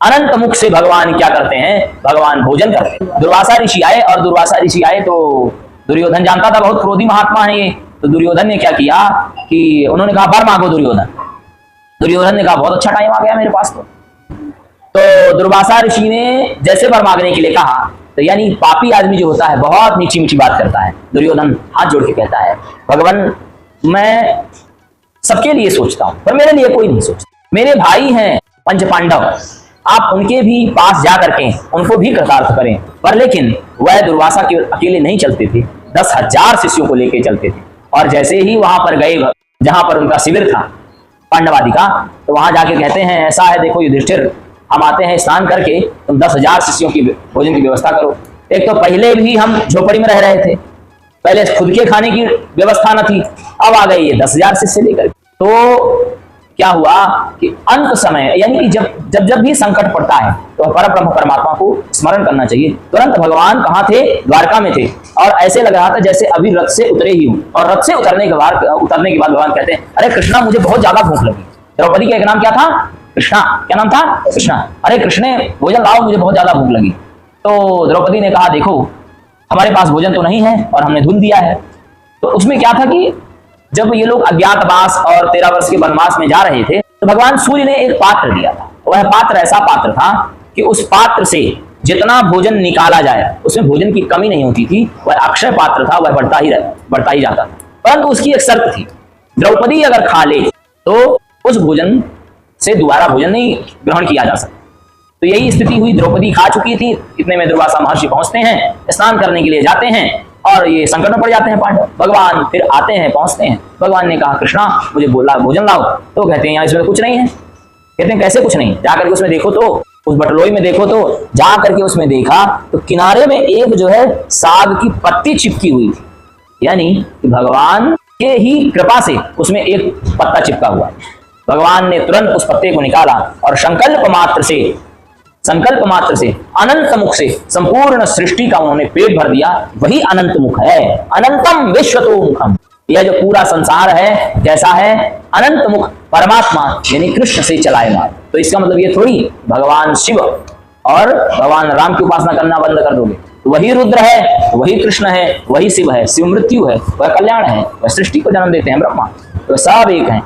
अनंत मुख से भगवान क्या करते हैं, भगवान भोजन करते हैं। दुर्वासा ऋषि आए, और दुर्वासा ऋषि आए तो दुर्योधन जानता था बहुत क्रोधी महात्मा है ये। तो दुर्योधन ने क्या किया कि उन्होंने कहा वर मांगो दुर्योधन। दुर्योधन ने कहा बहुत अच्छा टाइम आ गया मेरे पास। तो दुर्वासा ऋषि ने जैसे वर मांगने के लिए कहा, तो यानी पापी आदमी जो होता है बहुत मीठी मीठी बात करता है। दुर्योधन हाथ जोड़ के कहता है, भगवान मैं सबके लिए सोचता हूं पर मेरे लिए कोई नहीं सोचता। मेरे भाई हैं पंच पांडव, आप उनके भी पास जा करके उनको भी कृतार्थ करें। पर लेकिन वह दुर्वासा के अकेले नहीं चलते थे, 10,000 शिष्यों को लेकर चलते थे। और जैसे ही वहां पर गए जहां पर उनका शिविर था पांडवादि का, तो वहां जाके कहते हैं ऐसा है देखो युधिष्ठिर, हम आते हैं स्नान करके, तुम 10,000 शिष्यों की भोजन की व्यवस्था करो। एक तो पहले भी हम झोपड़ी में रह रहे थे, पहले खुद के खाने की व्यवस्था न थी, अब आ गई ये 10,000 शिष्य लेकर। तो क्या हुआ कि अंत समय यानी कि जब भी संकट पड़ता है तो परब्रह्म परमात्मा को स्मरण करना चाहिए। तुरंत भगवान कहाँ थे, द्वारका में थे, और ऐसे लग रहा था जैसे अभी रथ से उतरे ही हूं। और रथ से उतरने के बाद भगवान कहते हैं, अरे कृष्णा मुझे बहुत ज्यादा भूख लगी। द्रौपदी का एक नाम क्या था, कृष्णा। क्या नाम था, कृष्णा। अरे कृष्णे भोजन लाओ, मुझे बहुत ज्यादा भूख लगी। तो द्रौपदी ने कहा देखो हमारे पास भोजन तो नहीं है और हमने धुन दिया है। तो उसमें क्या था कि जब ये लोग अज्ञातवास और 13 वर्ष के वनवास में जा रहे थे, तो भगवान सूर्य ने एक पात्र दिया था। वह पात्र ऐसा पात्र था कि उस पात्र से जितना भोजन निकाला जाए उसमें भोजन की कमी नहीं होती थी। वह अक्षय पात्र था, वह बढ़ता ही जाता था। परंतु उसकी एक शर्त थी, द्रौपदी अगर खा ले तो उस भोजन से दोबारा भोजन नहीं ग्रहण किया जा सकता। तो यही स्थिति हुई, द्रौपदी खा चुकी थी। इतने में दुर्वासा महर्षि पहुंचते हैं, स्नान करने के लिए जाते हैं और ये संकट में पड़ जाते हैं पांडव। भगवान फिर आते हैं, पहुंचते हैं। भगवान ने कहा कृष्णा मुझे बोला भोजन लाओ। तो कहते हैं यहाँ इसमें कुछ नहीं है। कहते हैं कैसे कुछ नहीं, जाकर के उसमें देखो तो, उस बटलोई में देखो तो। जा करके उसमें देखा तो किनारे में एक जो है साग की पत्ती चिपकी हुई थी, यानी कि भगवान के ही कृपा से उसमें एक पत्ता चिपका हुआ। भगवान ने तुरंत उस पत्ते को निकाला और संकल्प मात्र से अनंत मुख से संपूर्ण सृष्टि का उन्होंने पेट भर दिया। वही अनंत मुख है, अनंतम विश्वतो मुखम। यह जो पूरा संसार है कैसा है, अनंत मुख परमात्मा यानी कृष्ण से चलाएगा। तो इसका मतलब ये थोड़ी भगवान शिव और भगवान राम की उपासना करना बंद कर दोगे। वही रुद्र है, वही कृष्ण है, वही शिव है। शिव मृत्यु है, वह कल्याण है, वह सृष्टि को जन्म देते हैं ब्रह्मा, तो सब एक है।